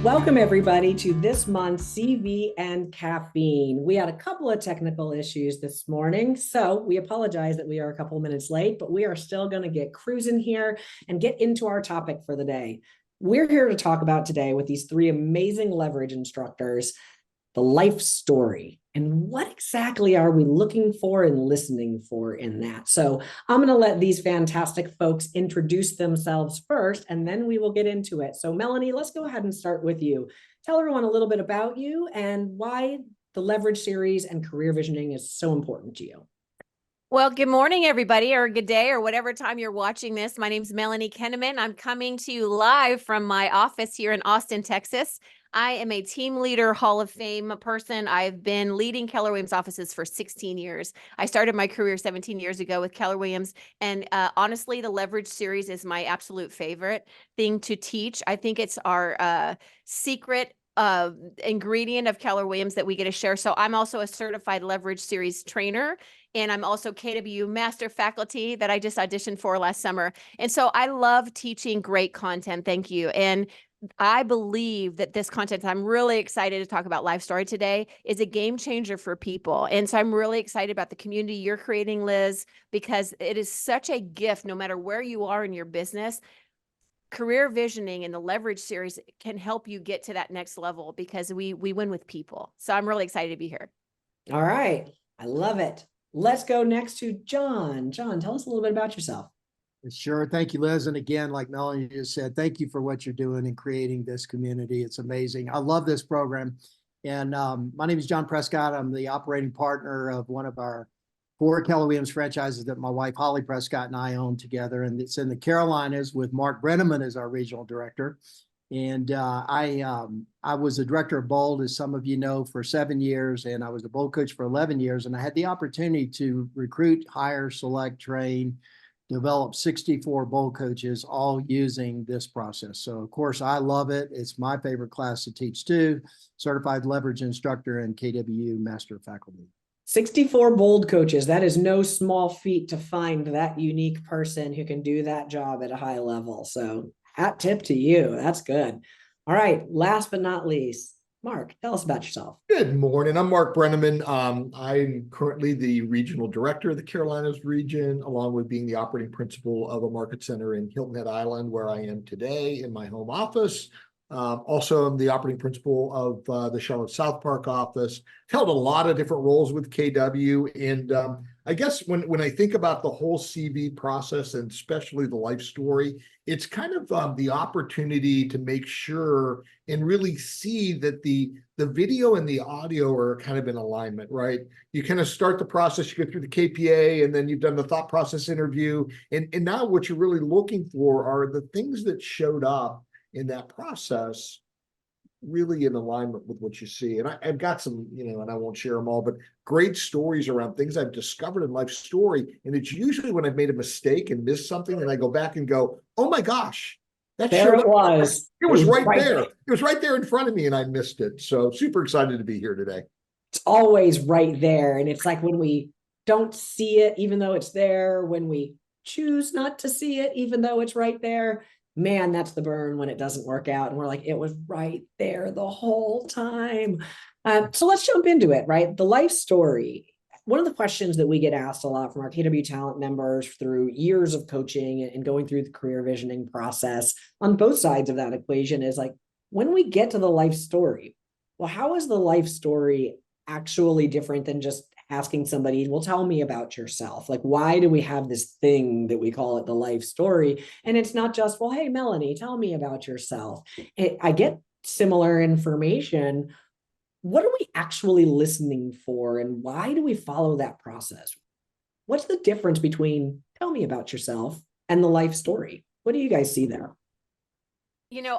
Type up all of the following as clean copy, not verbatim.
Welcome, everybody, to this month's CV and Caffeine. We had a couple of technical issues this morning, so we apologize that we are a couple of minutes late, but we are still going to get cruising here and get into our topic for the day. We're here to talk about today with these three amazing leverage instructors, the life story. And what exactly are we looking for and listening for in that? So I'm going to let these fantastic folks introduce themselves first, and then we will get into it. So Melanie, let's go ahead and start with you. Tell everyone a little bit about you and why the Leverage series and career visioning is so important to you. Well, good morning, everybody, or good day, or whatever time you're watching this. My name is Melanie Kennemann. I'm coming to you live from my office here in Austin, Texas. I am a team leader, Hall of Fame person. I've been leading Keller Williams offices for 16 years. I started my career 17 years ago with Keller Williams. And honestly, the Leverage series is my absolute favorite thing to teach. I think it's our secret ingredient of Keller Williams that we get to share. So I'm also a certified Leverage series trainer. And I'm also KW master faculty that I just auditioned for last summer. And so I love teaching great content. Thank you. And I believe that this content, I'm really excited to talk about Life Story today, is a game changer for people. And so I'm really excited about the community you're creating, Liz, because it is such a gift no matter where you are in your business. Career visioning and the Leverage series can help you get to that next level because we win with people. So I'm really excited to be here. All right. I love it. Let's go next to John. John, tell us a little bit about yourself. Sure. Thank you, Liz. And again, like Melanie just said, thank you for what you're doing in creating this community. It's amazing. I love this program. And my name is John Prescott. I'm the operating partner of one of our 4 Keller Williams franchises that my wife, Holly Prescott, and I own together. And it's in the Carolinas with Mark Brenneman as our regional director. And I was the director of Bold, as some of you know, for 7 years, and I was a Bold coach for 11 years. And I had the opportunity to recruit, hire, select, train, develop 64 Bold coaches, all using this process. So of course, I love it. It's my favorite class to teach too. Certified Leverage instructor and KW master faculty. 64 Bold coaches. That is no small feat to find that unique person who can do that job at a high level. So hat tip to you. That's good. All right. Last but not least, Mark, tell us about yourself. Good morning. I'm Mark Brenneman. I'm currently the regional director of the Carolinas region, along with being the operating principal of a market center in Hilton Head Island, where I am today in my home office. Also, I'm the operating principal of the Charlotte South Park office. Held a lot of different roles with KW. And I guess when I think about the whole CV process, and especially the life story, it's kind of the opportunity to make sure and really see that the video and the audio are kind of in alignment, right? You kind of start the process, you go through the KPA, and then you've done the thought process interview. And now what you're really looking for are the things that showed up in that process really in alignment with what you see. And I've got some, and I won't share them all, but great stories around things I've discovered in life story. And it's usually when I've made a mistake and missed something, and I go back and go, oh my gosh, there it was. It was right there. It was right there in front of me and I missed it. So super excited to be here today. It's always right there. And it's like when we don't see it, even though it's there, when we choose not to see it, even though it's right there, man, that's the burn when it doesn't work out. And we're like, it was right there the whole time. So let's jump into it, right? The life story. One of the questions that we get asked a lot from our KW talent members through years of coaching and going through the career visioning process on both sides of that equation is like, when we get to the life story, well, how is the life story actually different than just asking somebody, well, tell me about yourself? Like, why do we have this thing that we call it the life story? And it's not just, well, hey, Melanie, tell me about yourself. I get similar information. What are we actually listening for? And why do we follow that process? What's the difference between tell me about yourself and the life story? What do you guys see there?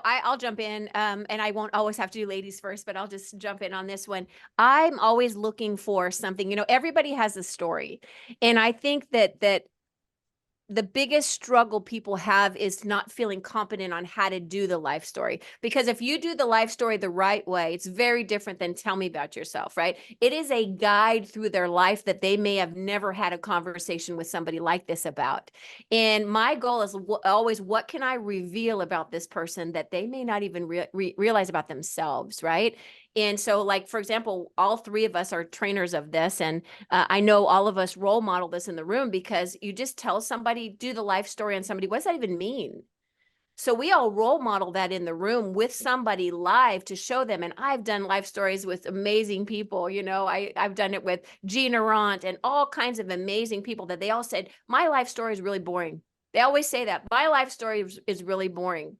I'll jump in, and I won't always have to do ladies first, but I'll just jump in on this one. I'm always looking for something, everybody has a story. And I think that the biggest struggle people have is not feeling competent on how to do the life story. Because if you do the life story the right way, it's very different than tell me about yourself, right? It is a guide through their life that they may have never had a conversation with somebody like this about. And my goal is always, what can I reveal about this person that they may not even realize about themselves, right? And so, like, for example, all three of us are trainers of this. And I know all of us role model this in the room, because you just tell somebody, do the life story on somebody. What does that even mean? So we all role model that in the room with somebody live to show them. And I've done life stories with amazing people. You know, I've done it with Gina Rant and all kinds of amazing people that they all said, my life story is really boring. They always say that. My life story is really boring.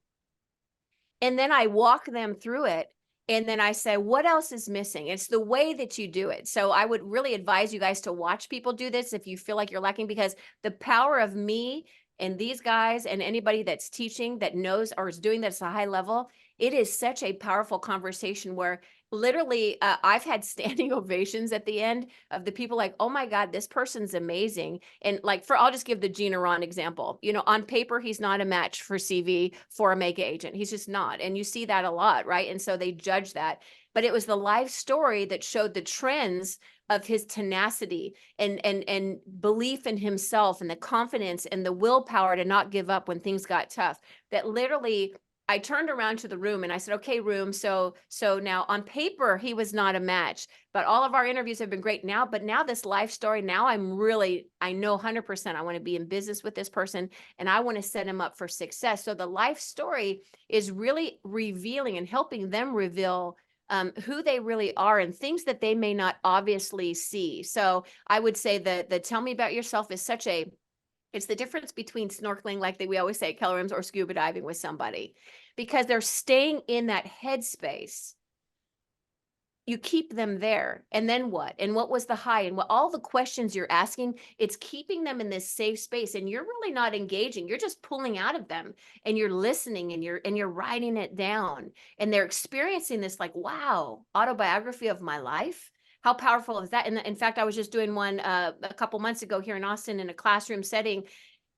And then I walk them through it. And then I say, what else is missing? It's the way that you do it. So I would really advise you guys to watch people do this if you feel like you're lacking, because the power of me and these guys and anybody that's teaching that knows or is doing this at a high level, it is such a powerful conversation where literally I've had standing ovations at the end of the people like, oh my God, this person's amazing. And like, I'll just give the Gina Ron example. You know, on paper, he's not a match for CV for a mega agent. He's just not. And you see that a lot, right? And so they judge that. But it was the life story that showed the trends of his tenacity and belief in himself and the confidence and the willpower to not give up when things got tough, that literally I turned around to the room and I said, okay, room. So now on paper, he was not a match, but all of our interviews have been great now. But now this life story, now I know 100% I want to be in business with this person and I want to set him up for success. So the life story is really revealing and helping them reveal who they really are and things that they may not obviously see. So I would say that the tell me about yourself is it's the difference between snorkeling, like we always say at Keller Williams, or scuba diving with somebody, because they're staying in that headspace. You keep them there. And then what? And what was the high? And what all the questions you're asking, it's keeping them in this safe space. And you're really not engaging. You're just pulling out of them and you're listening and you're writing it down. And they're experiencing this like, wow, autobiography of my life. How powerful is that? And in fact, I was just doing one a couple months ago here in Austin in a classroom setting.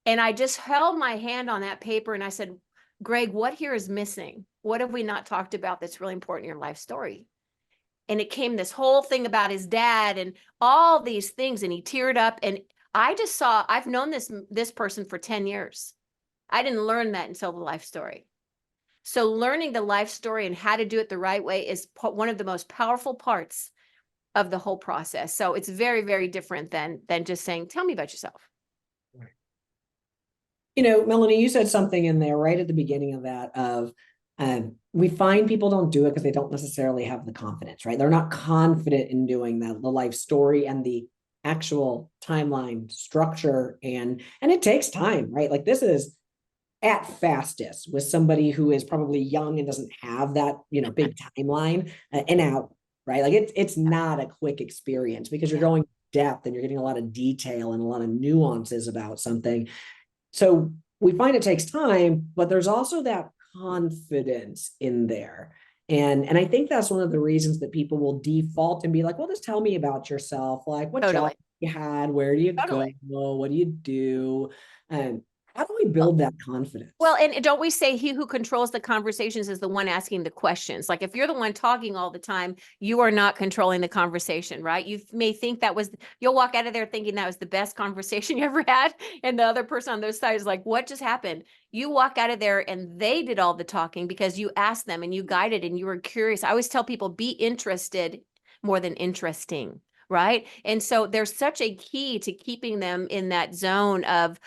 And I just held my hand on that paper and I said, Greg, what here is missing? What have we not talked about that's really important in your life story? And it came this whole thing about his dad and all these things. And he teared up. And I just saw, I've known this person for 10 years. I didn't learn that until the life story. So learning the life story and how to do it the right way is one of the most powerful parts of the whole process. So it's very, very different than just saying, tell me about yourself. You know, Melanie, you said something in there right at the beginning of that of we find people don't do it because they don't necessarily have the confidence, right? They're not confident in doing the life story and the actual timeline structure. And it takes time, right? Like this is at fastest with somebody who is probably young and doesn't have that, you know, big timeline and out, right? Like it's not a quick experience because you're going depth and you're getting a lot of detail and a lot of nuances about something. So we find it takes time, but there's also that confidence in there. And I think that's one of the reasons that people will default and be like, well, just tell me about yourself. Like what job you had, where do you go, what do you do? And how do we build that confidence? Well, and don't we say he who controls the conversations is the one asking the questions? Like if you're the one talking all the time, you are not controlling the conversation, right? You may think you'll walk out of there thinking that was the best conversation you ever had. And the other person on the other side is like, what just happened? You walk out of there and they did all the talking because you asked them and you guided and you were curious. I always tell people, be interested more than interesting. Right. And so there's such a key to keeping them in that zone of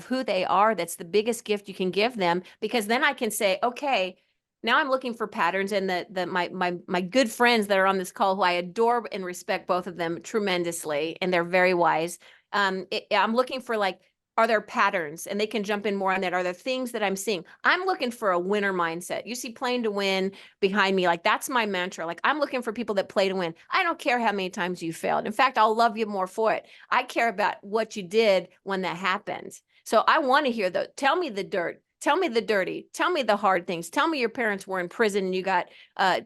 who they are. That's the biggest gift you can give them, because then I can say, okay, now I'm looking for patterns. And my good friends that are on this call, who I adore and respect both of them tremendously, and they're very wise. I'm looking for like, are there patterns? And they can jump in more on that. Are there things that I'm seeing? I'm looking for a winner mindset. You see playing to win behind me. Like that's my mantra. Like I'm looking for people that play to win. I don't care how many times you failed. In fact, I'll love you more for it. I care about what you did when that happened. So I want to hear tell me the dirt. Tell me the dirty, tell me the hard things. Tell me your parents were in prison and you got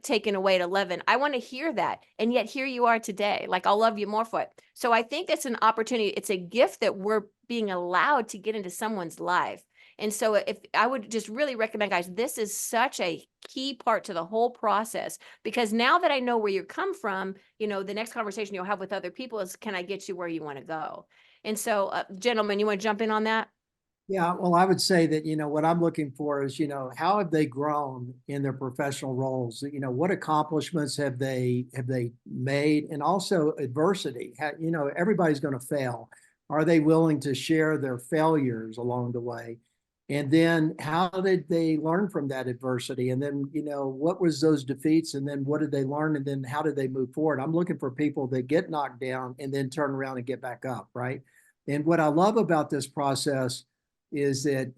taken away at 11. I want to hear that. And yet here you are today. Like, I'll love you more for it. So I think it's an opportunity. It's a gift that we're being allowed to get into someone's life. And so if I would just really recommend, guys, this is such a key part to the whole process, because now that I know where you come from, you know, the next conversation you'll have with other people is, can I get you where you want to go? And so, gentlemen, you want to jump in on that? Yeah, well, I would say that, what I'm looking for is, how have they grown in their professional roles? What accomplishments have they made? And also adversity. Everybody's going to fail. Are they willing to share their failures along the way? And then how did they learn from that adversity? And then, what was those defeats? And then what did they learn? And then how did they move forward? I'm looking for people that get knocked down and then turn around and get back up, right? And what I love about this process is that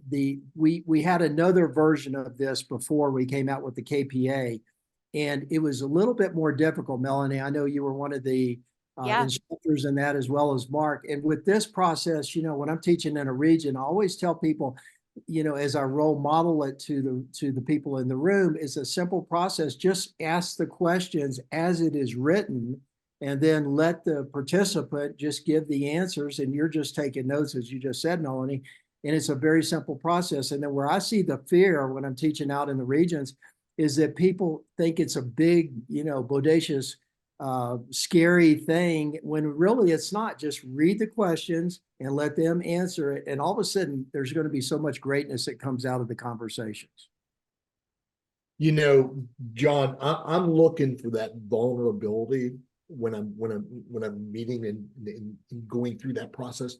we had another version of this before we came out with the KPA, and it was a little bit more difficult. Melanie, I know you were one of the instructors in that, as well as Mark. And with this process, when I'm teaching in a region, I always tell people, as I role model it to the people in the room, is a simple process. Just ask the questions as it is written, and then let the participant just give the answers, and you're just taking notes, as you just said, Melanie. And it's a very simple process. And then where I see the fear when I'm teaching out in the regions is that people think it's a big, bodacious, scary thing, when really it's not. Just read the questions and let them answer it. And all of a sudden, there's going to be so much greatness that comes out of the conversations. John, I'm looking for that vulnerability when I'm meeting and going through that process.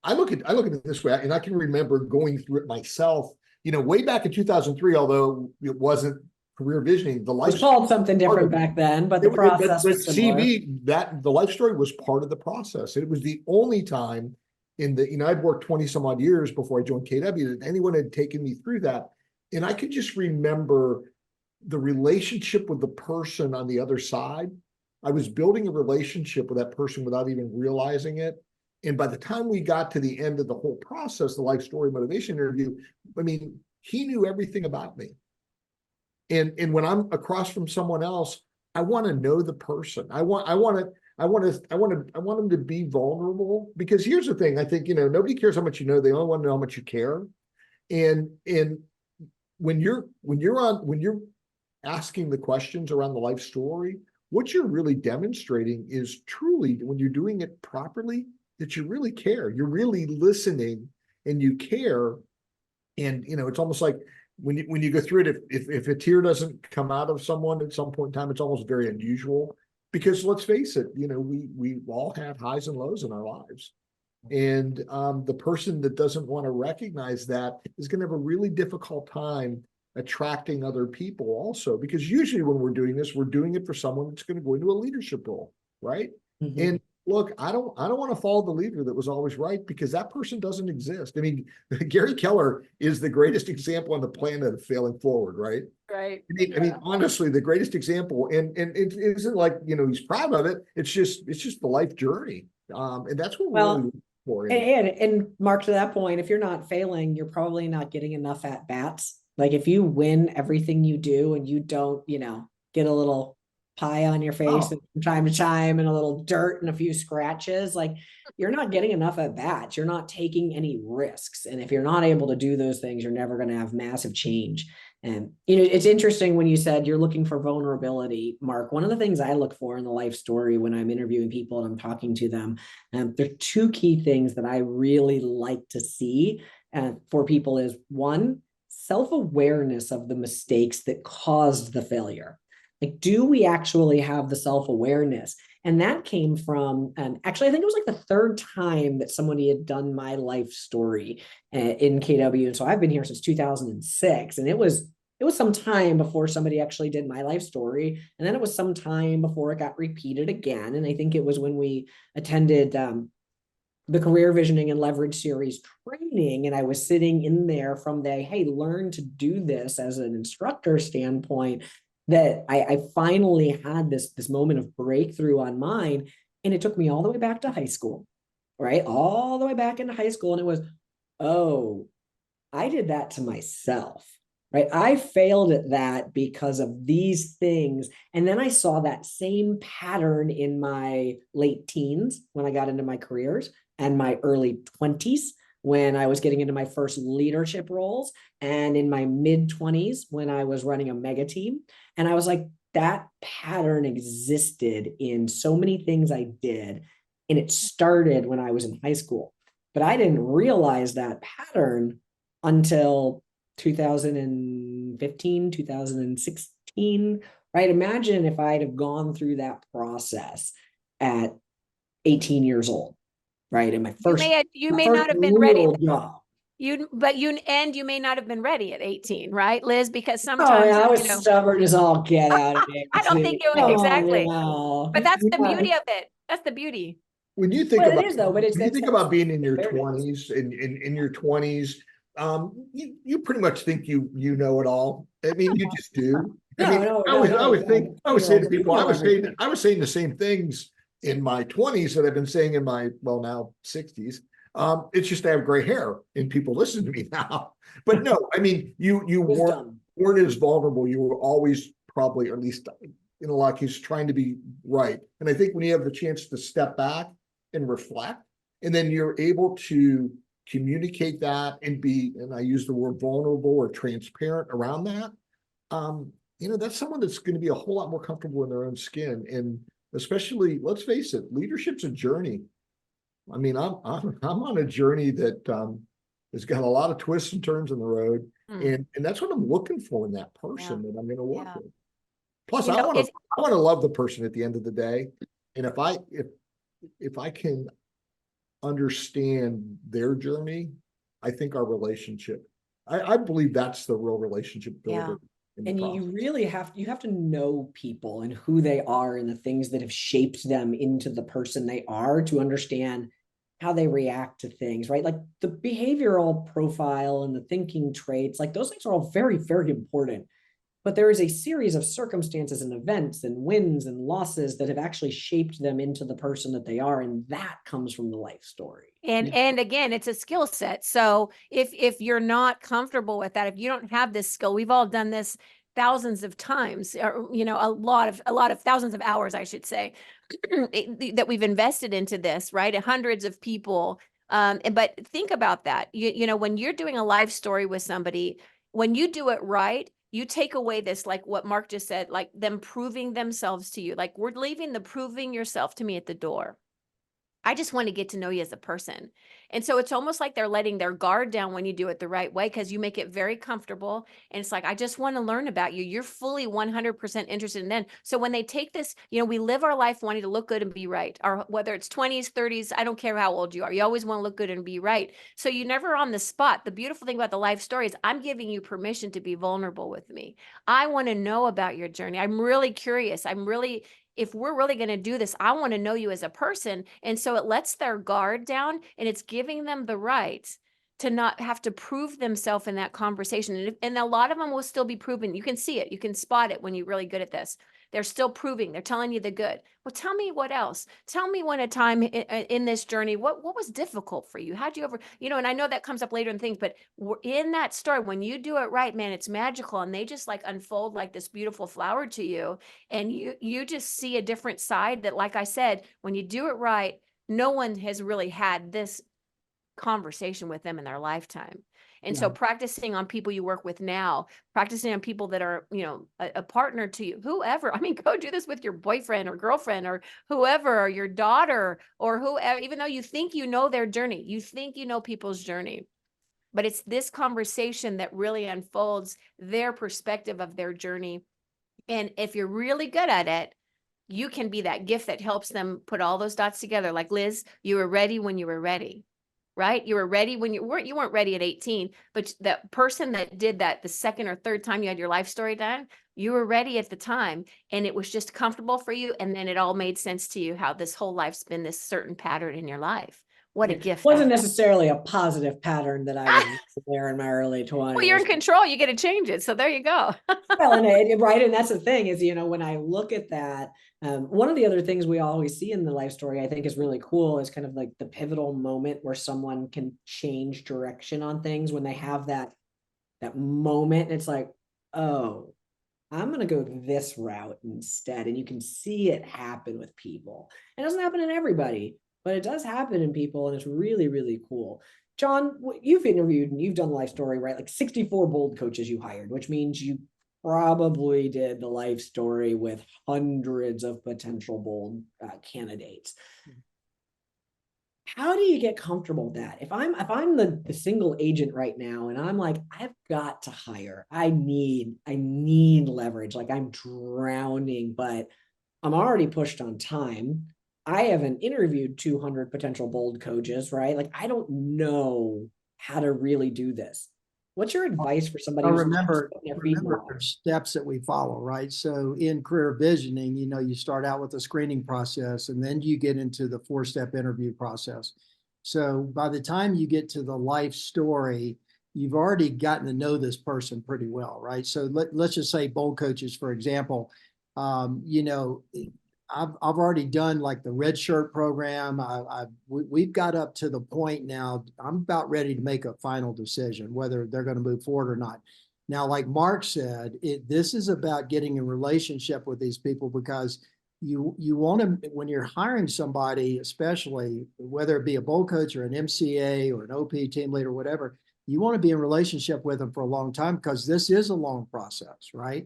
I look at it this way, and I can remember going through it myself, way back in 2003, although it wasn't career visioning. The life It was called something different back then, but the process was similar. CV, the life story was part of the process. It was the only time I'd worked 20 some odd years before I joined KW that anyone had taken me through that. And I could just remember the relationship with the person on the other side. I was building a relationship with that person without even realizing it. And by the time we got to the end of the whole process, the life story motivation interview, he knew everything about me. And when I'm across from someone else, I want to know the person. I want them to be vulnerable, because here's the thing. I think, nobody cares how much you know. They only want to know how much you care. And when you're asking the questions around the life story, what you're really demonstrating is truly, when you're doing it properly, that you really care. You're really listening and you care. And, it's almost like when you go through it, if a tear doesn't come out of someone at some point in time, it's almost very unusual, because let's face it, we all have highs and lows in our lives. And the person that doesn't want to recognize that is going to have a really difficult time attracting other people also, because usually when we're doing this, we're doing it for someone that's going to go into a leadership role, right? Mm-hmm. And look, I don't want to follow the leader that was always right, because that person doesn't exist. Gary Keller is the greatest example on the planet of failing forward, right? Right. Honestly, the greatest example, and it isn't like, he's proud of it. It's just the life journey. And that's what we're really looking for. And Mark, to that point, if you're not failing, you're probably not getting enough at bats. Like, if you win everything you do and you don't, get a little pie on your face from time to time and a little dirt and a few scratches, like, you're not getting enough at bats. You're not taking any risks. And if you're not able to do those things, you're never going to have massive change. And, it's interesting when you said you're looking for vulnerability, Mark. One of the things I look for in the life story when I'm interviewing people and I'm talking to them, there are two key things that I really like to see for people is, one, self-awareness of the mistakes that caused the failure. Like, do we actually have the self-awareness? And that came from, actually, I think it was like the third time that somebody had done my life story in KW. And so I've been here since 2006. And it was some time before somebody actually did my life story. And then it was some time before it got repeated again. And I think it was when we attended the Career Visioning and Leverage Series training. And I was sitting in there from the, hey, learn to do this as an instructor standpoint, that I finally had this moment of breakthrough on mine. And it took me all the way back to high school, right? All the way back into high school. And it was, oh, I did that to myself, right? I failed at that because of these things. And then I saw that same pattern in my late teens when I got into my careers and my early 20s when I was getting into my first leadership roles, and in my mid 20s when I was running a mega team. And I was like, that pattern existed in so many things I did. And it started when I was in high school. But I didn't realize that pattern until 2015, 2016, right? Imagine if I'd have gone through that process at 18 years old, right? In my You may first not have been ready. real job. You may not have been ready at 18, right, Liz? Because Oh, sometimes, yeah, I was stubborn as all get out at I don't 18. think you Come on exactly. now. But that's the Yeah. beauty of it. That's the beauty. When you think Well, it about, is though, but it's when you think about being in your fairness. 20s, in your 20s, you pretty much think you know it all. I mean, you just do. I mean, I was saying to people, I was saying the same things in my 20s that I've been saying in my, well, now 60s. It's just I have gray hair and people listen to me now. But no, I mean, you weren't as vulnerable. You were always probably, or at least in a lot of cases, trying to be right. And I think when you have the chance to step back and reflect, and then you're able to communicate that and be, and I use the word vulnerable or transparent around that, that's someone that's going to be a whole lot more comfortable in their own skin. And especially, let's face it, leadership's a journey. I mean, I'm on a journey that has got a lot of twists and turns in the road, and that's what I'm looking for in that person that I'm going to work with. Plus, I want to love the person at the end of the day, and if I can understand their journey, I think our relationship, I believe that's the real relationship builder. And you really have to know people and who they are and the things that have shaped them into the person they are to understand how they react to things, right? Like the behavioral profile and the thinking traits, like those things are all very, very important. But there is a series of circumstances and events and wins and losses that have actually shaped them into the person that they are. And that comes from the life story. And again, it's a skill set. So if you're not comfortable with that, if you don't have this skill, we've all done this thousands of times, or a lot of thousands of hours, I should say, that we've invested into this, right? Hundreds of people. But think about that. When you're doing a life story with somebody, when you do it right, you take away this, like what Mark just said, like them proving themselves to you. Like, we're leaving the proving yourself to me at the door. I just want to get to know you as a person. And so it's almost like they're letting their guard down when you do it the right way, because you make it very comfortable. And it's like, I just want to learn about you. You're fully 100% interested in them. So when they take this, we live our life wanting to look good and be right. Or whether it's 20s, 30s, I don't care how old you are. You always want to look good and be right. So you never on the spot. The beautiful thing about the life story is I'm giving you permission to be vulnerable with me. I want to know about your journey. I'm really curious. If we're really going to do this, I want to know you as a person. And so it lets their guard down, and it's giving them the right to not have to prove themselves in that conversation. And a lot of them will still be proven. You can see it. You can spot it when you're really good at this. They're still proving. They're telling you the good. Well, tell me what else. Tell me when a time in this journey, what was difficult for you? How'd you and I know that comes up later in things, but in that story, when you do it right, man, it's magical. And they just like unfold like this beautiful flower to you. And you just see a different side that, like I said, when you do it right, no one has really had this conversation with them in their lifetime. And so practicing on people you work with now, practicing on people that are, a partner to you, whoever, go do this with your boyfriend or girlfriend or whoever, or your daughter or whoever, even though you think you know their journey, you think you know people's journey, but it's this conversation that really unfolds their perspective of their journey. And if you're really good at it, you can be that gift that helps them put all those dots together. Like Liz, you were ready when you were ready. Right? You were ready when you weren't ready at 18, but that person that did that the second or third time you had your life story done, you were ready at the time, and it was just comfortable for you. And then it all made sense to you how this whole life's been this certain pattern in your life. What a It gift. wasn't that is. necessarily a positive pattern that I was there in my early 20s. Well, you're in control. You get to change it. So there you go. Well, right. And that's the thing is, when I look at that, one of the other things we always see in the life story, I think is really cool is kind of like the pivotal moment where someone can change direction on things when they have that moment. And it's like, oh, I'm going to go this route instead. And you can see it happen with people. It doesn't happen in everybody, but it does happen in people. And it's really, really cool. John, you've interviewed and you've done life story, right? Like 64 bold coaches you hired, which means you probably did the life story with hundreds of potential bold candidates. How do you get comfortable with that? If I'm the single agent right now and I'm like, I've got to hire, I need leverage, like I'm drowning, but I'm already pushed on time. I haven't interviewed 200 potential bold coaches, right? Like I don't know how to really do this. What's your advice for somebody who's remember their feet in the water? steps that we follow, right? So in career visioning, you start out with a screening process and then you get into the 4-step interview process. So by the time you get to the life story, you've already gotten to know this person pretty well, right? So let's just say bold coaches, for example, I've already done like the red shirt program. We've got up to the point now, I'm about ready to make a final decision whether they're going to move forward or not. Now, like Mark said, this is about getting a relationship with these people because you want to, when you're hiring somebody, especially whether it be a bowl coach or an MCA or an OP team leader, whatever, you want to be in relationship with them for a long time because this is a long process, right?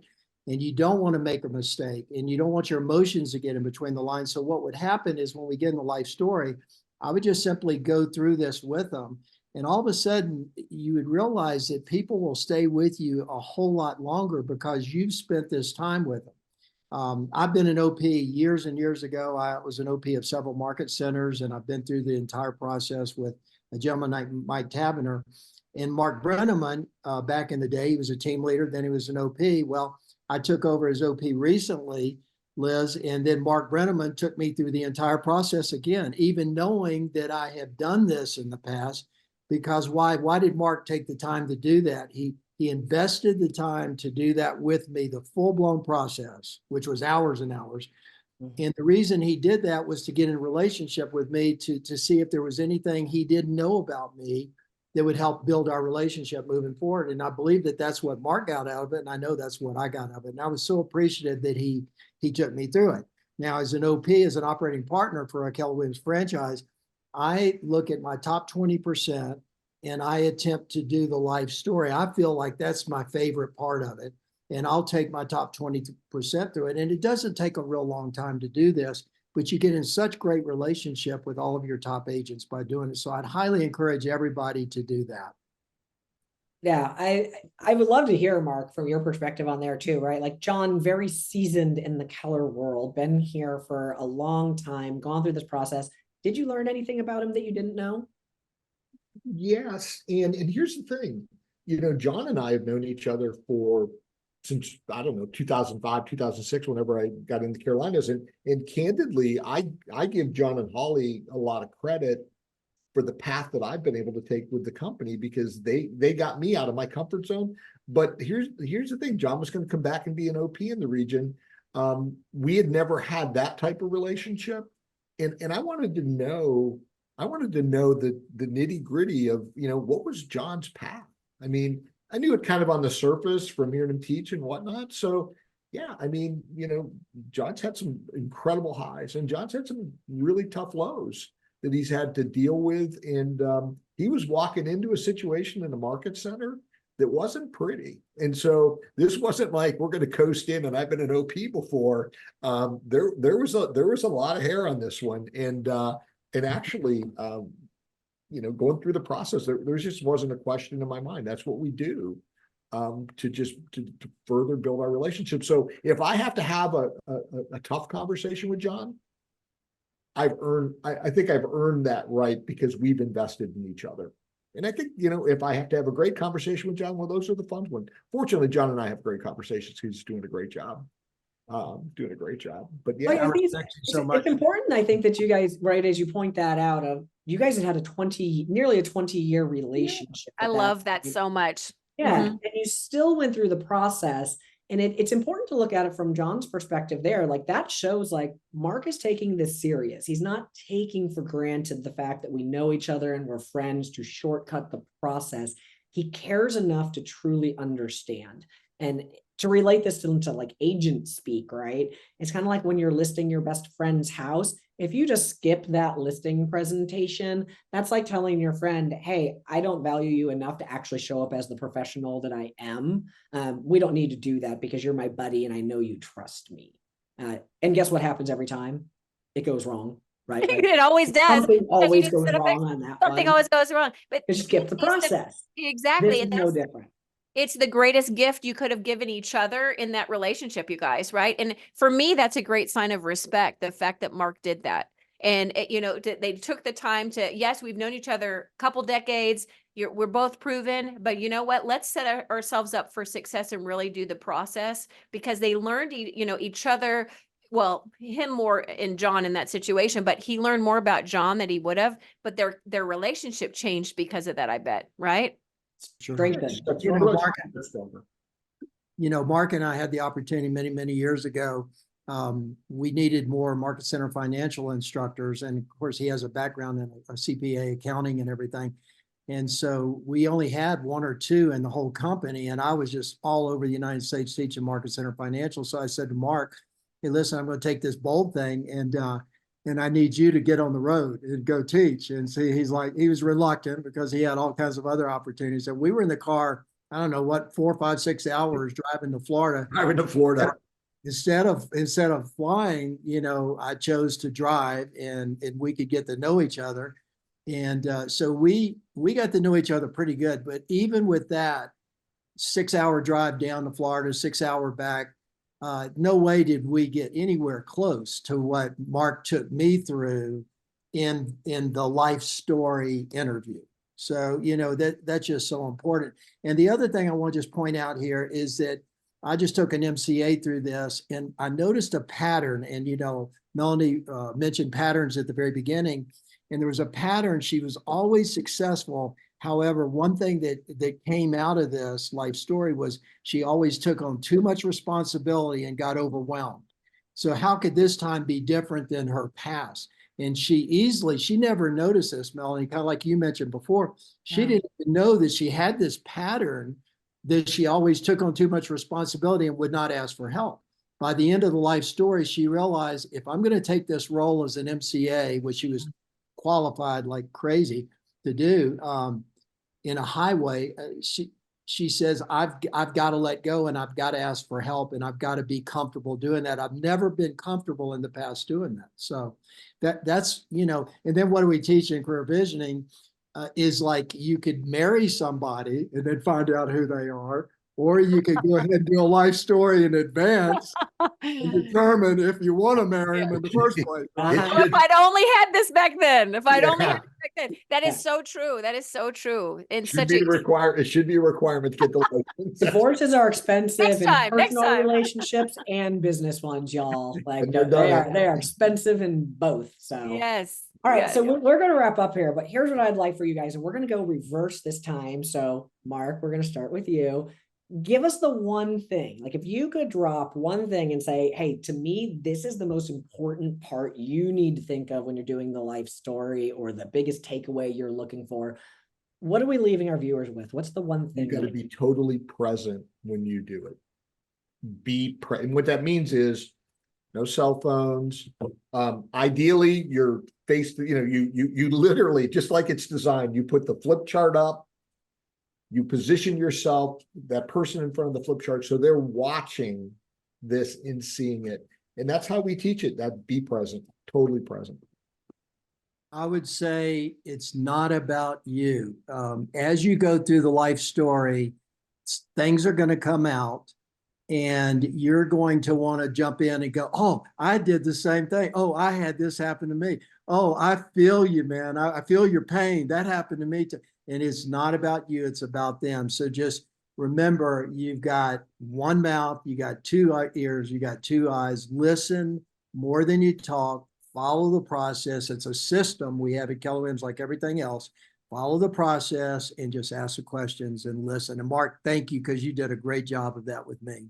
And you don't want to make a mistake and you don't want your emotions to get in between the lines. So what would happen is when we get in the life story, I would just simply go through this with them. And all of a sudden you would realize that people will stay with you a whole lot longer because you've spent this time with them. I've been an OP years and years ago. I was an OP of several market centers and I've been through the entire process with a gentleman named Mike Tavener and Mark Brenneman. Back in the day, he was a team leader, then he was an OP. Well, I took over as OP recently, Liz, and then Mark Brenneman took me through the entire process again, even knowing that I have done this in the past. Because why did Mark take the time to do that? He invested the time to do that with me, the full-blown process, which was hours and hours. And the reason he did that was to get in a relationship with me to see if there was anything he didn't know about me that would help build our relationship moving forward. And I believe that that's what Mark got out of it. And I know that's what I got out of it. And I was so appreciative that he took me through it. Now, as an OP, as an operating partner for a Keller Williams franchise, I look at my top 20% and I attempt to do the life story. I feel like that's my favorite part of it. And I'll take my top 20% through it. And it doesn't take a real long time to do this, but you get in such great relationship with all of your top agents by doing it. So I'd highly encourage everybody to do that. Yeah, I would love to hear, Mark, from your perspective on there too, right? Like John, very seasoned in the Keller world, been here for a long time, gone through this process. Did you learn anything about him that you didn't know? Yes. And here's the thing, John and I have known each other since, I don't know, 2005, 2006, whenever I got into Carolinas. And candidly, I give John and Holly a lot of credit for the path that I've been able to take with the company because they got me out of my comfort zone. But here's the thing, John was going to come back and be an OP in the region. We had never had that type of relationship. And I wanted to know the nitty gritty of, what was John's path? I mean, I knew it kind of on the surface from hearing him teach and whatnot. So yeah, I mean, John's had some incredible highs and John's had some really tough lows that he's had to deal with. And he was walking into a situation in the market center that wasn't pretty. And so this wasn't like we're going to coast in, and I've been an OP before. There was a lot of hair on this one. And actually, going through the process, there just wasn't a question in my mind. That's what we do to further build our relationship. So if I have to have a tough conversation with John, I think I've earned that right because we've invested in each other. And I think, if I have to have a great conversation with John, well, those are the fun ones. Fortunately, John and I have great conversations. He's doing a great job. But yeah, it's important, I think, that you guys, right, as you point that out, of you guys had nearly a 20-year relationship. I at love that point. so much. Yeah. Mhm. And you still went through the process. And it's important to look at it from John's perspective there. Like that shows like Mark is taking this serious. He's not taking for granted the fact that we know each other and we're friends to shortcut the process. He cares enough to truly understand. And to relate this to like agent speak, right? It's kind of like when you're listing your best friend's house. If you just skip that listing presentation, that's like telling your friend, hey, I don't value you enough to actually show up as the professional that I am. We don't need to do that because you're my buddy and I know you trust me. And guess what happens every time? It goes wrong, right? Like, It always does. something always didn't goes set up wrong on that Something one. always goes wrong. But Just skip the process. Exactly. This And is no that's different. it's the greatest gift you could have given each other in that relationship, you guys, right? And for me, that's a great sign of respect, the fact that Mark did that. And they took the time to, yes, we've known each other a couple decades. We're both proven, but you know what? Let's set ourselves up for success and really do the process, because they learned, each other. Well, him more and John in that situation, but he learned more about John than he would have. But their relationship changed because of that, I bet, right? Strengthened. Mark and I had the opportunity many, many years ago. We needed more market center financial instructors. And of course, he has a background in a CPA, accounting and everything. And so we only had one or two in the whole company. And I was just all over the United States teaching market center financial. So I said to Mark, hey, listen, I'm going to take this bold thing and I need you to get on the road and go teach. And see, he was reluctant because he had all kinds of other opportunities. And we were in the car, I don't know what, 4, 5, 6 hours driving to Florida. Instead of flying, I chose to drive and we could get to know each other. And so we got to know each other pretty good. But even with that 6-hour drive down to Florida, 6-hour back, no way did we get anywhere close to what Mark took me through in the life story interview. So, that's just so important. And the other thing I want to just point out here is that I just took an MCA through this and I noticed a pattern. And, Melanie mentioned patterns at the very beginning, and there was a pattern. She was always successful. However, one thing that came out of this life story was she always took on too much responsibility and got overwhelmed. So how could this time be different than her past? And she never noticed this, Melanie, kind of like you mentioned before. She didn't even know that she had this pattern that she always took on too much responsibility and would not ask for help. By the end of the life story, she realized, if I'm going to take this role as an MCA, which she was qualified like crazy to do, in a highway, she says, I've got to let go and I've got to ask for help and I've got to be comfortable doing that. I've never been comfortable in the past doing that. So that's, and then what do we teach in career visioning is like, you could marry somebody and then find out who they are, or you could go ahead and do a life story in advance and determine if you want to marry him in the first place. Right? Oh, if I'd only had this back then. That is so true. That is so true. It should be a requirement to get the license. Divorces are expensive in personal time. relationships and business ones, y'all. Like they are expensive in both. So yes. All right, Yeah, so we're going to wrap up here, but here's what I'd like for you guys, and we're going to go reverse this time. So Mark, we're going to start with you. Give us the one thing, like if you could drop one thing and say, hey, to me, this is the most important part you need to think of when you're doing the life story, or the biggest takeaway you're looking for. What are we leaving our viewers with? What's the one thing? You got to be totally present when you do it. And what that means is no cell phones. Ideally, you're faced, you literally, just like it's designed, you put the flip chart up, you position yourself, that person in front of the flip chart, so they're watching this and seeing it. And that's how we teach it, that be present, totally present. I would say it's not about you. As you go through the life story, things are going to come out and you're going to want to jump in and go, oh, I did the same thing. Oh, I had this happen to me. Oh, I feel you, man. I feel your pain. That happened to me too. And it's not about you, it's about them. So just remember, you've got one mouth, you got two ears, you got two eyes. Listen more than you talk, follow the process. It's a system we have at Keller Williams, like everything else. Follow the process and just ask the questions and listen. And Mark, thank you, because you did a great job of that with me.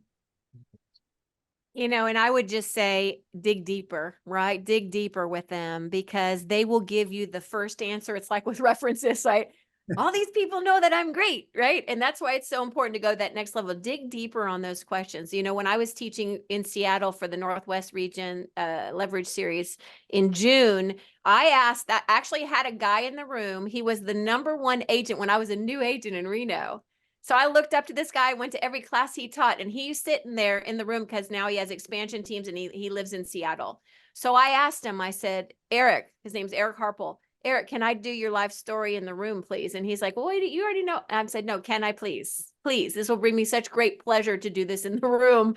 You know, and I would just say dig deeper, right? Dig deeper with them, because they will give you the first answer. It's like with references, right? All these people know that I'm great, right? And that's why it's so important to go that next level. Dig deeper on those questions. You know, when I was teaching in Seattle for the Northwest Region Leverage Series in June, I actually had a guy in the room. He was the #1 agent when I was a new agent in Reno. So I looked up to this guy, went to every class he taught, and he's sitting there in the room because now he has expansion teams and he lives in Seattle. So I asked him, I said, Eric, his name's Eric Harpel. Eric, can I do your life story in the room, please? And he's like, well, wait, you already know. And I said, no, can I please? Please, this will bring me such great pleasure to do this in the room,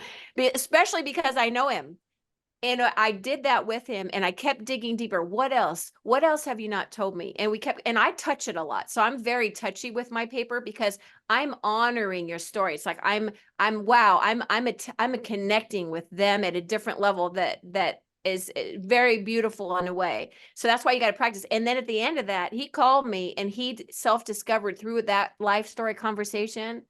especially because I know him. And I did that with him, and I kept digging deeper. What else? What else have you not told me? And and I touch it a lot. So I'm very touchy with my paper because I'm honoring your story. It's like I'm connecting with them at a different level that is very beautiful in a way. So that's why you got to practice. And then at the end of that, he called me and he self-discovered through that life story conversation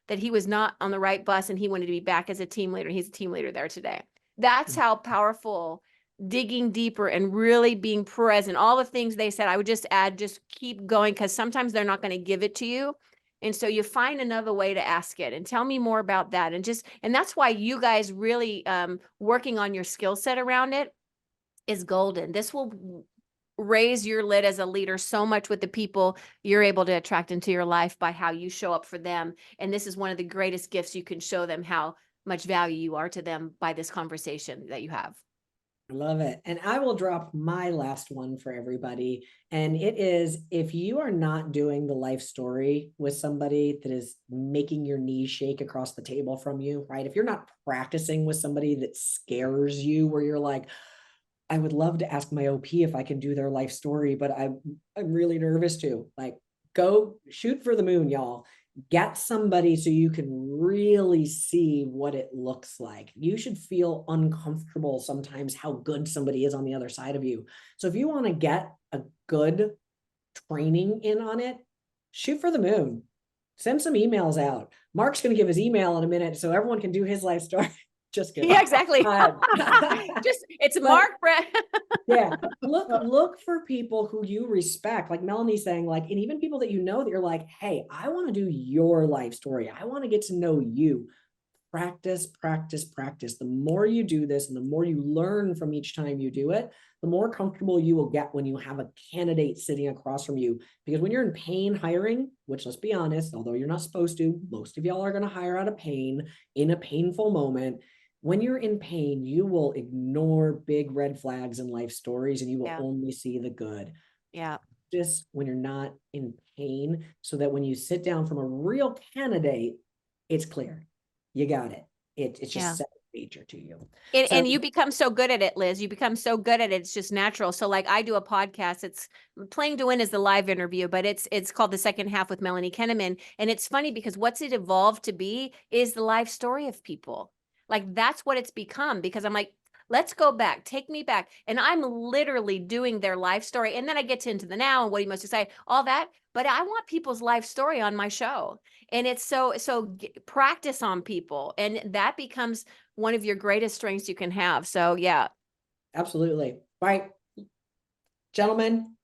that he was not on the right bus and he wanted to be back as a team leader. He's a team leader there today. That's how powerful digging deeper and really being present. All the things they said, I would just add, just keep going, because sometimes they're not going to give it to you. And so you find another way to ask it and tell me more about that. And that's why you guys really working on your skill set around it is golden. This will raise your lid as a leader so much with the people you're able to attract into your life by how you show up for them. And this is one of the greatest gifts you can show them, how much value you are to them by this conversation that you have. I love it. And I will drop my last one for everybody. And it is, if you are not doing the life story with somebody that is making your knees shake across the table from you, right? If you're not practicing with somebody that scares you, where you're like, I would love to ask my OP if I can do their life story, but I'm really nervous to. Like, go shoot for the moon, y'all. Get somebody so you can really see what it looks like. You should feel uncomfortable sometimes how good somebody is on the other side of you. So if you want to get a good training in on it, shoot for the moon. Send some emails out. Mark's going to give his email in a minute so everyone can do his life story. Just kidding. Yeah, exactly. Just it's Mark. Yeah, look for people who you respect, like Melanie's saying, like, and even people that you know that you're like, hey, I want to do your life story. I want to get to know you. Practice, practice, practice. The more you do this and the more you learn from each time you do it, the more comfortable you will get when you have a candidate sitting across from you. Because when you're in pain hiring, which, let's be honest, although you're not supposed to, most of y'all are going to hire out of pain in a painful moment. When you're in pain, you will ignore big red flags in life stories and you will only see the good. Yeah. Just when you're not in pain, so that when you sit down from a real candidate, it's clear. You got it. It's just second nature to you. And you become so good at it, Liz. You become so good at it. It's just natural. So like I do a podcast. It's Playing to Win is the live interview, but it's called The Second Half with Melanie Kennemann. And it's funny because what's it evolved to be is the life story of people. Like that's what it's become, because I'm like, let's go back, take me back. And I'm literally doing their life story. And then I get into the now and what are you most excited, all that. But I want people's life story on my show. And it's so practice on people. And that becomes one of your greatest strengths you can have. So yeah. Absolutely. Right. Gentlemen,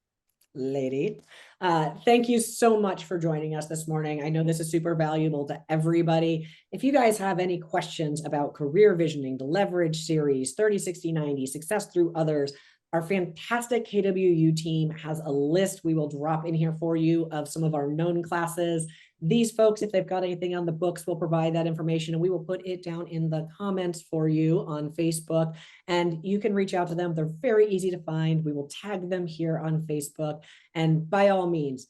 lady, thank you so much for joining us this morning. I know this is super valuable to everybody. If you guys have any questions about career visioning, the leverage series, 30, 60, 90, success through others, our fantastic KWU team has a list we will drop in here for you of some of our known classes. These folks, if they've got anything on the books, will provide that information and we will put it down in the comments for you on Facebook. And you can reach out to them. They're very easy to find. We will tag them here on Facebook. And by all means,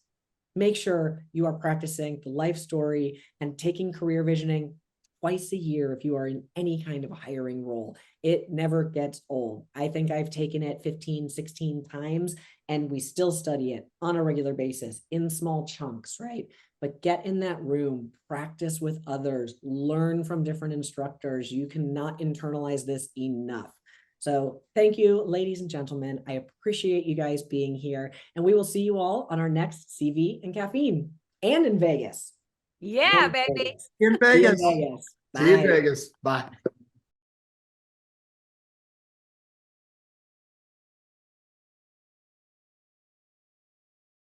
make sure you are practicing the life story and taking career visioning twice a year if you are in any kind of hiring role. It never gets old. I think I've taken it 15, 16 times and we still study it on a regular basis in small chunks, right? But get in that room, practice with others, learn from different instructors. You cannot internalize this enough. So thank you, ladies and gentlemen. I appreciate you guys being here, and we will see you all on our next CV and Caffeine and in Vegas. Yeah, And baby. Vegas. In See you in Vegas. Vegas. See you in Bye. Vegas. Bye.